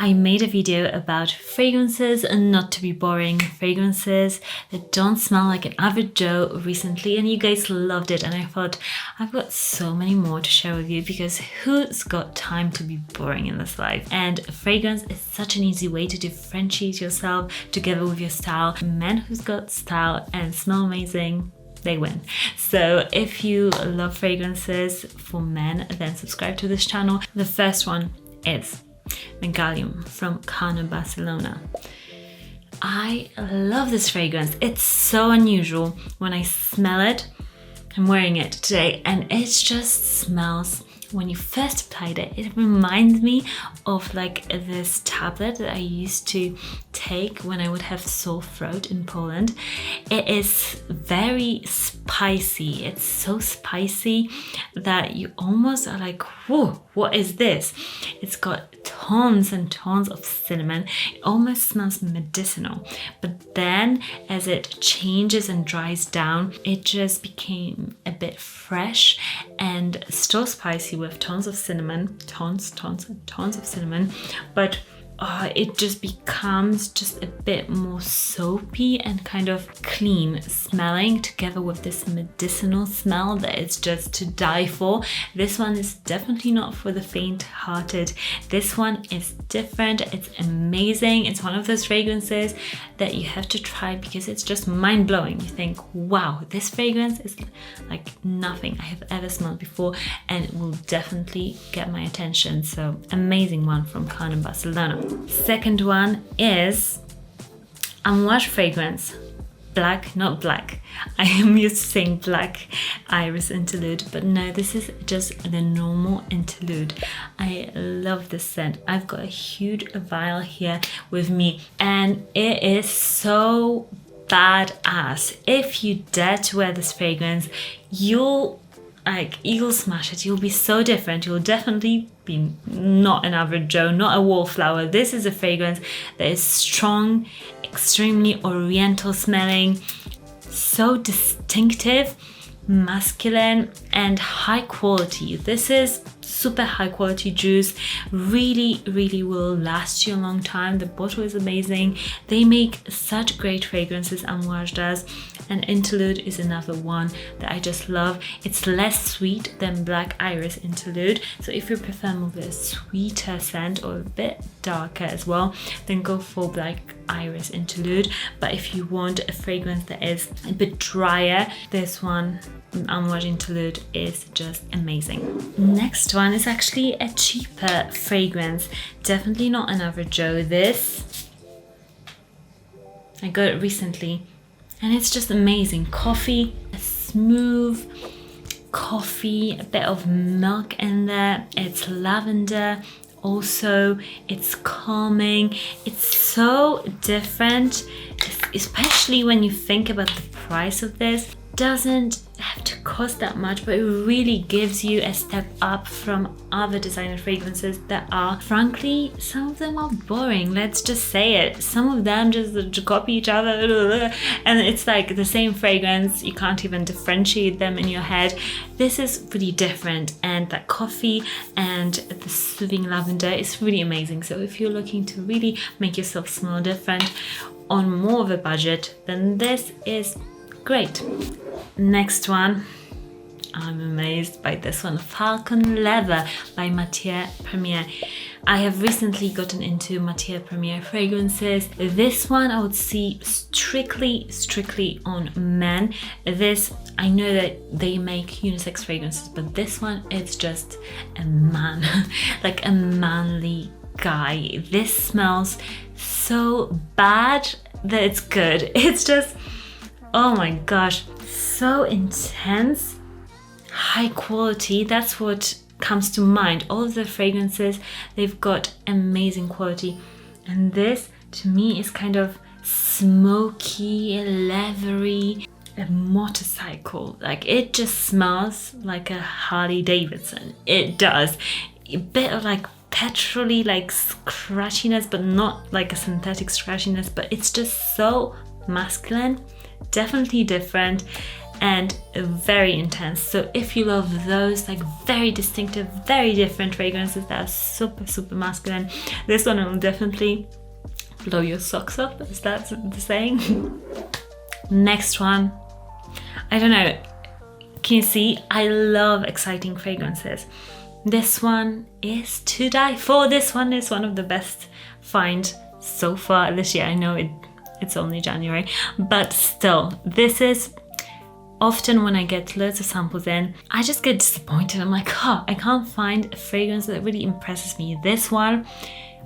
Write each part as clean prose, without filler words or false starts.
I made a video about fragrances and not to be boring, fragrances that don't smell like an average Joe recently, and you guys loved it, and I thought I've got so many more to share with you because who's got time to be boring in this life? And fragrance is such an easy way to differentiate yourself together with your style. Men who's got style and smell amazing, they win. So if you love fragrances for men, then subscribe to this channel. The first one is Megalium from Carner Barcelona. I love this fragrance. It's so unusual. When I smell it, I'm wearing it today, and it just smells, when you first applied it, it reminds me of like this tablet that I used to take when I would have sore throat in Poland. It is very spicy. It's so spicy that you almost are like, whoa, what is this? It's got tons and tons of cinnamon. It almost smells medicinal. But then as it changes and dries down, it just became a bit fresh and still spicy with tons of cinnamon, tons of cinnamon, but it just becomes just a bit more soapy and kind of clean smelling together with this medicinal smell that is just to die for. This one is definitely not for the faint-hearted. This one is different. It's amazing. It's one of those fragrances that you have to try because it's just mind-blowing. You think, wow, this fragrance is like nothing I have ever smelled before, and it will definitely get my attention. So amazing one from Carner Barcelona. Second one is Amouage fragrance. Black, not black. I am used to saying black iris interlude, but no, this is just the normal interlude. I love this scent. I've got a huge vial here with me, and it is so badass. If you dare to wear this fragrance, you'll smash it. You'll be so different. You'll definitely be not an average Joe, not a wallflower. This is a fragrance that is strong, extremely oriental smelling, so distinctive, masculine, and high quality. This is super high quality juice. Really will last you a long time. The bottle is amazing. They make such great fragrances, Amouage does, and Interlude is another one that I just love. It's less sweet than Black Iris Interlude, so if you prefer more of a sweeter scent or a bit darker as well, then go for Black Iris Interlude. But if you want a fragrance that is a bit drier, this one, Amouage Interlude, is just amazing. Next one is actually a cheaper fragrance, definitely not an average Joe. This, I got it recently, and it's just amazing. Coffee, a smooth coffee, a bit of milk in there. It's lavender. Also, it's calming. It's so different, especially when you think about the price of this. Doesn't have to cost that much, but it really gives you a step up from other designer fragrances that are, frankly, some of them are boring. Let's just say it. Some of them just copy each other, and it's like the same fragrance. You can't even differentiate them in your head. This is really different, and that coffee and the soothing lavender is really amazing. So if you're looking to really make yourself smell different on more of a budget, then this is great. Next one, I'm amazed by this one, Falcon Leather by Matiere Premiere. I have recently gotten into Matiere Premiere fragrances. This one I would see strictly on men. This, I know that they make unisex fragrances, but this one is just a man, like a manly guy. This smells so bad that it's good. It's just, oh my gosh, so intense, high quality. That's what comes to mind. All of the fragrances, they've got amazing quality, and this to me is kind of smoky, leathery, a motorcycle. Like, it just smells like a Harley Davidson. It does. A bit of like petrol-y, like scratchiness, but not like a synthetic scratchiness, but it's just so masculine, definitely different. and very intense. So if you love those like very distinctive, very different fragrances that are super masculine, this one will definitely blow your socks off. Is that the saying? Next one, I don't know, can you see? I love exciting fragrances. This one is to die for. This one is one of the best find so far this year. I know it's only January, but still, this is often when I get loads of samples in, I just get disappointed. I'm like, oh, I can't find a fragrance that really impresses me. This one,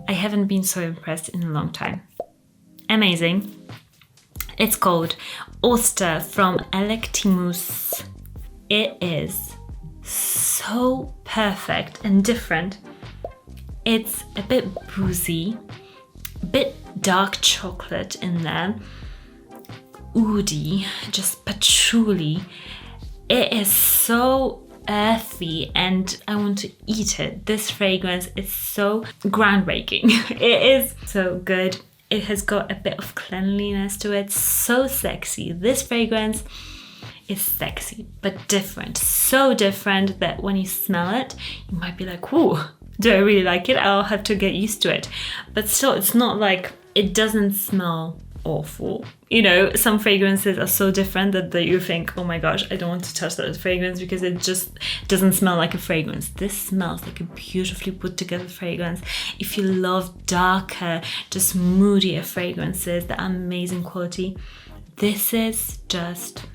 I haven't been so impressed in a long time. Amazing. It's called Oyster from Electimuss. It is so perfect and different. It's a bit boozy, a bit dark chocolate in there, oudi, just patchouli. It is so earthy and I want to eat it. This fragrance is so groundbreaking. It is so good. It has got a bit of cleanliness to it, so sexy. This fragrance is sexy, but different. So different that when you smell it, you might be like, whoa, do I really like it? I'll have to get used to it. But still, it's not like, it doesn't smell awful. You know, some fragrances are so different that you think, oh my gosh, I don't want to touch that fragrance because it just doesn't smell like a fragrance. This smells like a beautifully put together fragrance. If you love darker, just moodier fragrances that are amazing quality, this is just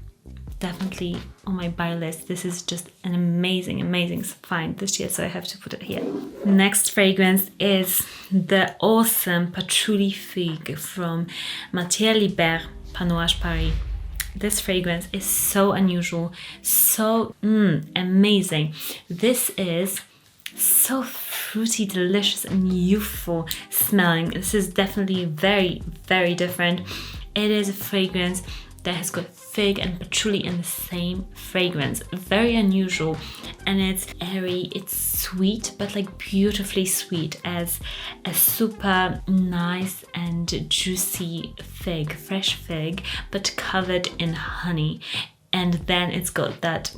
definitely on my buy list. This is just an amazing find this year, so I have to put it here. Next fragrance is the awesome Patchouli Figue from Matiere Premiere, Panouage Paris. This fragrance is so unusual, so amazing. This is so fruity, delicious and youthful smelling. This is definitely very different. It is a fragrance that has got fig and patchouli in the same fragrance. Very unusual, and it's airy, it's sweet, but like beautifully sweet, as a super nice and juicy fig, fresh fig, but covered in honey. And then it's got that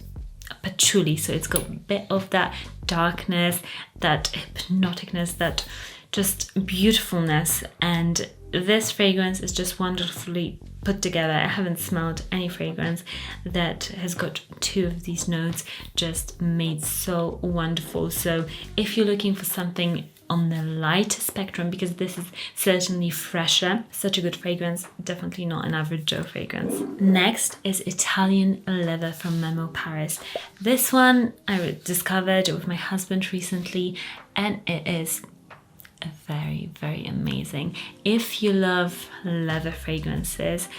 patchouli, so it's got a bit of that darkness, that hypnoticness, that just beautifulness. And this fragrance is just wonderfully put together. I haven't smelled any fragrance that has got two of these notes just made so wonderful. So if you're looking for something on the lighter spectrum, because this is certainly fresher, such a good fragrance, definitely not an average Joe fragrance. Next is Italian Leather from Memo Paris. This one I discovered with my husband recently, and it is very amazing. If you love leather fragrances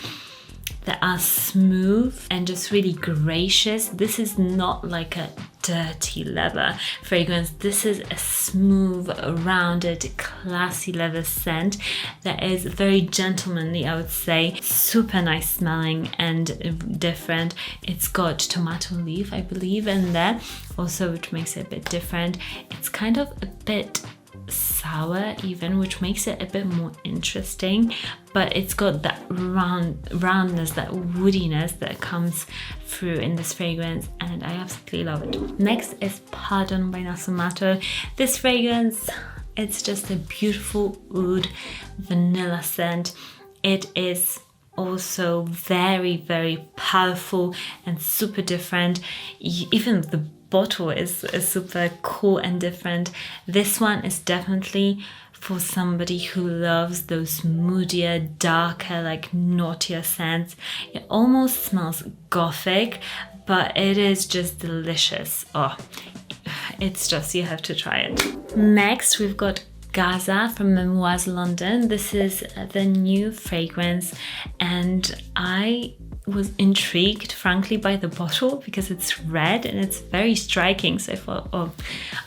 that are smooth and just really gracious, this is not like a dirty leather fragrance. This is a smooth, rounded, classy leather scent that is very gentlemanly, I would say. Super nice smelling and different. It's got tomato leaf, I believe, in there also, which makes it a bit different. It's kind of a bit sour even, which makes it a bit more interesting, but it's got that roundness, that woodiness that comes through in this fragrance, and I absolutely love it. Next is Pardon by Nasomatto. This fragrance, it's just a beautiful oud vanilla scent. It is also very powerful and super different. Even the bottle is super cool and different. This one is definitely for somebody who loves those moodier, darker, like naughtier scents. It almost smells gothic, but it is just delicious. Oh, it's just, you have to try it. Next, we've got Gaza from Memoize London. This is the new fragrance, and I was intrigued, frankly, by the bottle because it's red and it's very striking. So I thought, oh,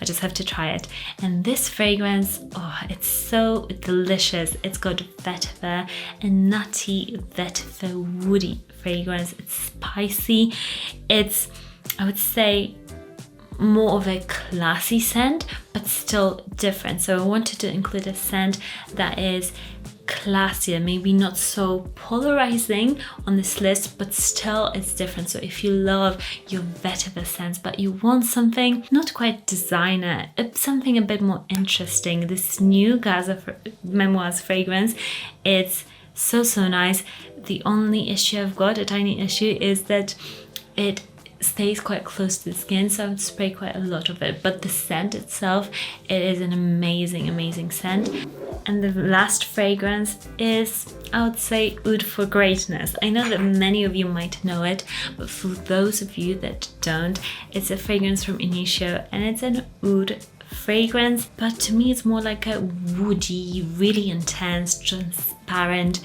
I just have to try it. And this fragrance, oh, it's so delicious. It's got vetiver, a nutty vetiver woody fragrance. It's spicy. It's, I would say, more of a classy scent, but still different. So I wanted to include a scent that is classier, maybe not so polarizing on this list, but still it's different. So if you love your vetiver scents, but you want something not quite designer, something a bit more interesting, this new Memoize fragrance, it's so nice. The only issue I've got, a tiny issue, is that it stays quite close to the skin, so I would spray quite a lot of it, but the scent itself, it is an amazing scent. And the last fragrance is, I would say, Oud for Greatness. I know that many of you might know it, but for those of you that don't, it's a fragrance from Initio, and it's an oud fragrance, but to me it's more like a woody, really intense, transparent,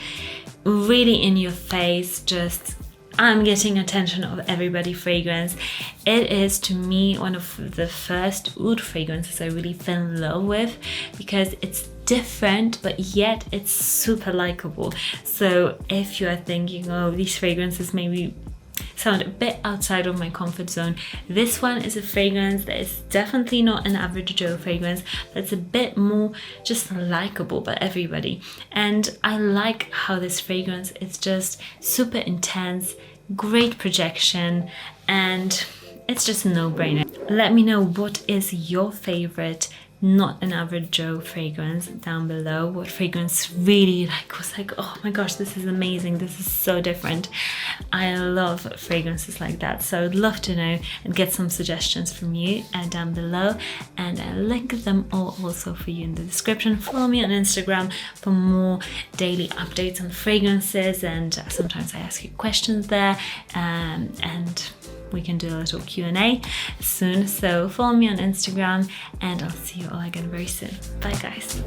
really in your face, just I'm getting attention of everybody fragrance. It is, to me, one of the first oud fragrances I really fell in love with, because it's different, but yet it's super likable. So if you are thinking, oh, these fragrances maybe sound a bit outside of my comfort zone, this one is a fragrance that is definitely not an average Joe fragrance, but it's a bit more just likable by everybody. And I like how this fragrance is just super intense, great projection, and it's just a no-brainer. Let me know what is your favorite not an average Joe fragrance down below. What fragrance really was like, oh my gosh, this is amazing, this is so different. I love fragrances like that, so I'd love to know and get some suggestions from you down below, and I'll link them all also for you in the description. Follow me on Instagram for more daily updates on fragrances, and sometimes I ask you questions there, and we can do a little Q&A soon. So follow me on Instagram, and I'll see you all again very soon. Bye guys.